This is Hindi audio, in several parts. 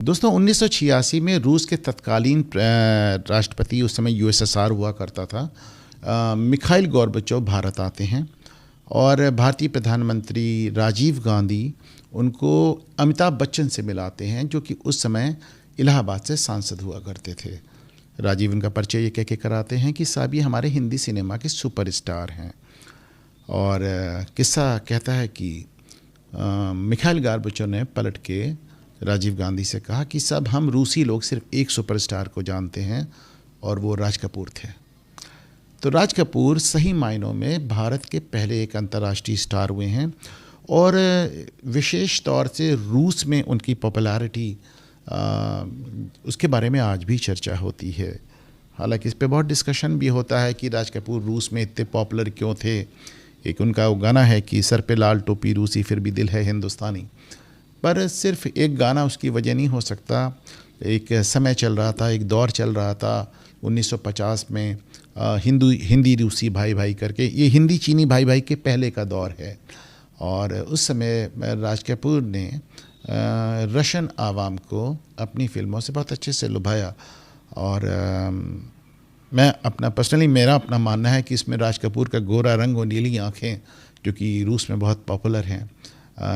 दोस्तों 1986 में रूस के तत्कालीन राष्ट्रपति, उस समय यूएसएसआर हुआ करता था, मिखाइल गोर्बाचोव भारत आते हैं और भारतीय प्रधानमंत्री राजीव गांधी उनको अमिताभ बच्चन से मिलाते हैं, जो कि उस समय इलाहाबाद से सांसद हुआ करते थे। राजीव उनका परिचय ये कह के कराते हैं कि साहब ये हमारे हिंदी सिनेमा के सुपरस्टार हैं। और किस्सा कहता है कि मिखाइल गोर्बाचोव ने पलट के राजीव गांधी से कहा कि साहब हम रूसी लोग सिर्फ एक सुपरस्टार को जानते हैं और वो राज कपूर थे। तो राज कपूर सही मायनों में भारत के पहले एक अंतर्राष्ट्रीय स्टार हुए हैं और विशेष तौर से रूस में उनकी पॉपुलैरिटी, उसके बारे में आज भी चर्चा होती है। हालांकि इस पे बहुत डिस्कशन भी होता है कि राज कपूर रूस में इतने पॉपुलर क्यों थे। एक उनका वो गाना है कि सर पे लाल टोपी रूसी फिर भी दिल है हिंदुस्तानी, पर सिर्फ एक गाना उसकी वजह नहीं हो सकता। एक समय चल रहा था, एक दौर चल रहा था 1950 में, हिंदी रूसी भाई भाई करके, ये हिंदी चीनी भाई भाई के पहले का दौर है। और उस समय राज कपूर ने रशियन आवाम को अपनी फिल्मों से बहुत अच्छे से लुभाया। और मैं मेरा अपना मानना है कि इसमें राज कपूर का गोरा रंग और नीली आँखें, जो कि रूस में बहुत पॉपुलर हैं,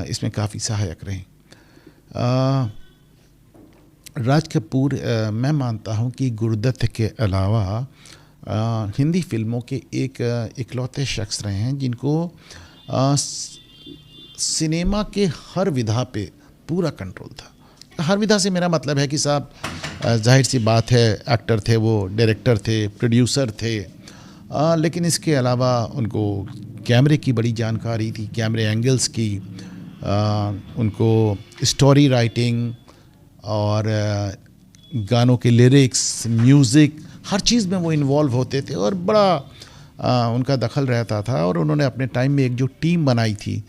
इसमें काफ़ी सहायक रहे। राज कपूर मैं मानता हूं कि गुरुदत्त के अलावा हिंदी फिल्मों के एक इकलौते शख्स रहे हैं जिनको सिनेमा के हर विधा पे पूरा कंट्रोल था। हर विधा से मेरा मतलब है कि साहब जाहिर सी बात है, एक्टर थे वो, डायरेक्टर थे, प्रोड्यूसर थे, लेकिन इसके अलावा उनको कैमरे की बड़ी जानकारी थी, कैमरे एंगल्स की, उनको स्टोरी राइटिंग और गानों के लिरिक्स, म्यूज़िक, हर चीज़ में वो इन्वॉल्व होते थे और बड़ा उनका दखल रहता था। और उन्होंने अपने टाइम में एक जो टीम बनाई थी,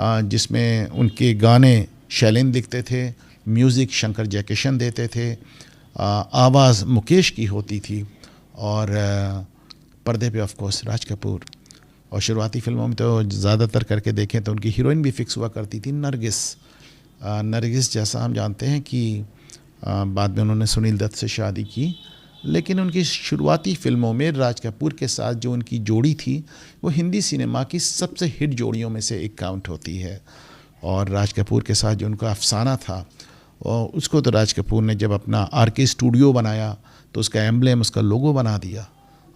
जिसमें उनके गाने शैलेंद्र लिखते थे, म्यूज़िक शंकर जयकिशन देते थे, आवाज़ मुकेश की होती थी और पर्दे पे ऑफ कोर्स राज कपूर। और शुरुआती फिल्मों में तो ज़्यादातर करके देखें तो उनकी हीरोइन भी फिक्स हुआ करती थी नरगिस, जैसा हम जानते हैं कि बाद में उन्होंने सुनील दत्त से शादी की, लेकिन उनकी शुरुआती फिल्मों में राज कपूर के साथ जो उनकी जोड़ी थी वो हिंदी सिनेमा की सबसे हिट जोड़ियों में से एक काउंट होती है। और राज कपूर के साथ जो उनका अफसाना था, और उसको तो राज कपूर ने जब अपना आरके स्टूडियो बनाया तो उसका एम्ब्लेम, उसका लोगो बना दिया।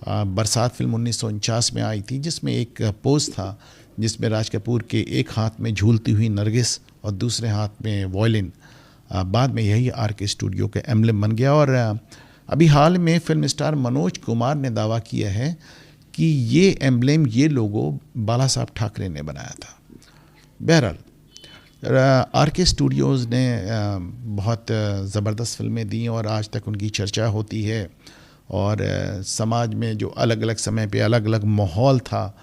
बरसात फिल्म 1949 में आई थी, जिसमें एक पोज था जिसमें राज कपूर के एक हाथ में झूलती हुई नरगिस और दूसरे हाथ में वॉयलिन। बाद में यही आरके स्टूडियो के एम्ब्लेम बन गया। और अभी हाल में फिल्म स्टार मनोज कुमार ने दावा किया है कि ये एम्ब्लेम, ये लोगो बाला साहब ठाकरे ने बनाया था। बहरहाल आरके स्टूडियोज़ ने बहुत ज़बरदस्त फिल्में दी और आज तक उनकी चर्चा होती है। और समाज में जो अलग अलग समय पे अलग अलग माहौल था,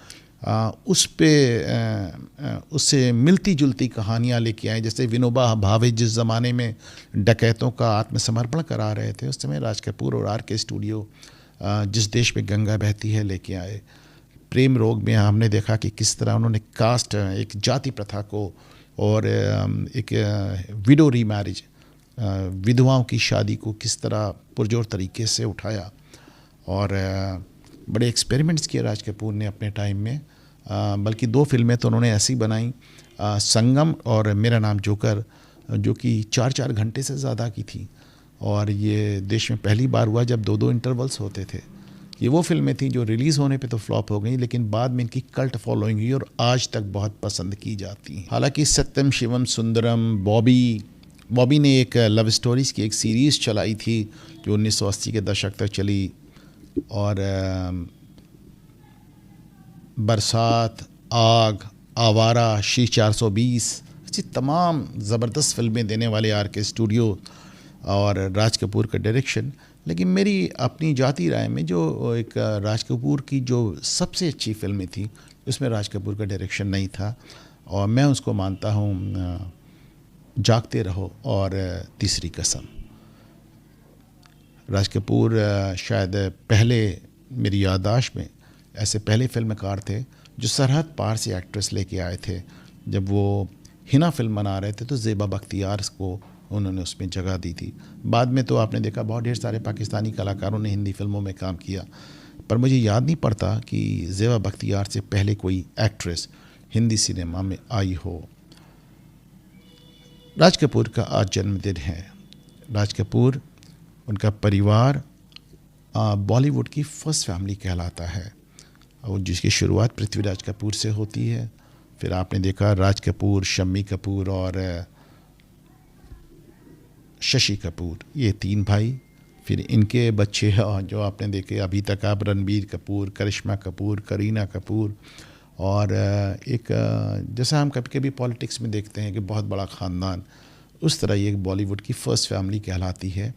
उससे मिलती जुलती कहानियाँ लेके आए। जैसे विनोबा भावे जिस ज़माने में डकैतों का आत्मसमर्पण करा रहे थे, उस समय राज कपूर और आरके स्टूडियो जिस देश में गंगा बहती है लेके आए। प्रेम रोग में हमने देखा कि किस तरह उन्होंने कास्ट, एक जाति प्रथा को और एक विडो रीमैरिज, विधवाओं की शादी को किस तरह पुरजोर तरीके से उठाया। और बड़े एक्सपेरिमेंट्स किए राज कपूर ने अपने टाइम में। बल्कि 2 फिल्में तो उन्होंने ऐसी बनाई, संगम और मेरा नाम जोकर, जो कि 4-4 घंटे से ज़्यादा की थी। और ये देश में पहली बार हुआ जब 2-2 इंटरवल्स होते थे। ये वो फिल्में थी जो रिलीज़ होने पे तो फ्लॉप हो गई, लेकिन बाद में इनकी कल्ट फॉलोइंग हुई और आज तक बहुत पसंद की जाती हैं। हालांकि सत्यम शिवम सुंदरम, बॉबी ने एक लव स्टोरीज़ की एक सीरीज़ चलाई थी जो 1980 के दशक तक चली। और बरसात, आग, आवारा, शी 420, ऐसी तमाम ज़बरदस्त फिल्में देने वाले आरके स्टूडियो और राज कपूर का डायरेक्शन। लेकिन मेरी अपनी जाती राय में जो एक राज कपूर की जो सबसे अच्छी फिल्में थी, उसमें राज कपूर का डायरेक्शन नहीं था। और मैं उसको मानता हूँ जागते रहो और तीसरी कसम। राज कपूर शायद पहले, मेरी याददाश्त में ऐसे पहले फिल्मकार थे जो सरहद पार से एक्ट्रेस लेके आए थे। जब वो हिना फिल्म बना रहे थे तो ज़ेबा बख्तियार को उन्होंने उसमें जगह दी थी। बाद में तो आपने देखा बहुत ढेर सारे पाकिस्तानी कलाकारों ने हिंदी फिल्मों में काम किया, पर मुझे याद नहीं पड़ता कि ज़ेबा बख्तियार से पहले कोई एक्ट्रेस हिंदी सिनेमा में आई हो। राज कपूर का आज जन्मदिन है। राज कपूर, उनका परिवार बॉलीवुड की फर्स्ट फैमिली कहलाता है, और जिसकी शुरुआत पृथ्वीराज कपूर से होती है। फिर आपने देखा राज कपूर, शम्मी कपूर और शशि कपूर, ये 3 भाई। फिर इनके बच्चे जो आपने देखे अभी तक, आप रणबीर कपूर, करिश्मा कपूर, करीना कपूर, और एक जैसा हम कभी कभी पॉलिटिक्स में देखते हैं कि बहुत बड़ा ख़ानदान, उस तरह ये बॉलीवुड की फ़र्स्ट फैमिली कहलाती है।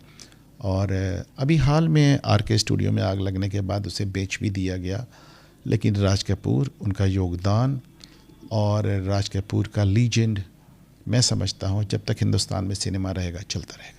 और अभी हाल में RK स्टूडियो में आग लगने के बाद उसे बेच भी दिया गया, लेकिन राज कपूर, उनका योगदान और राज कपूर का लीजेंड, मैं समझता हूँ जब तक हिंदुस्तान में सिनेमा रहेगा चलता रहेगा।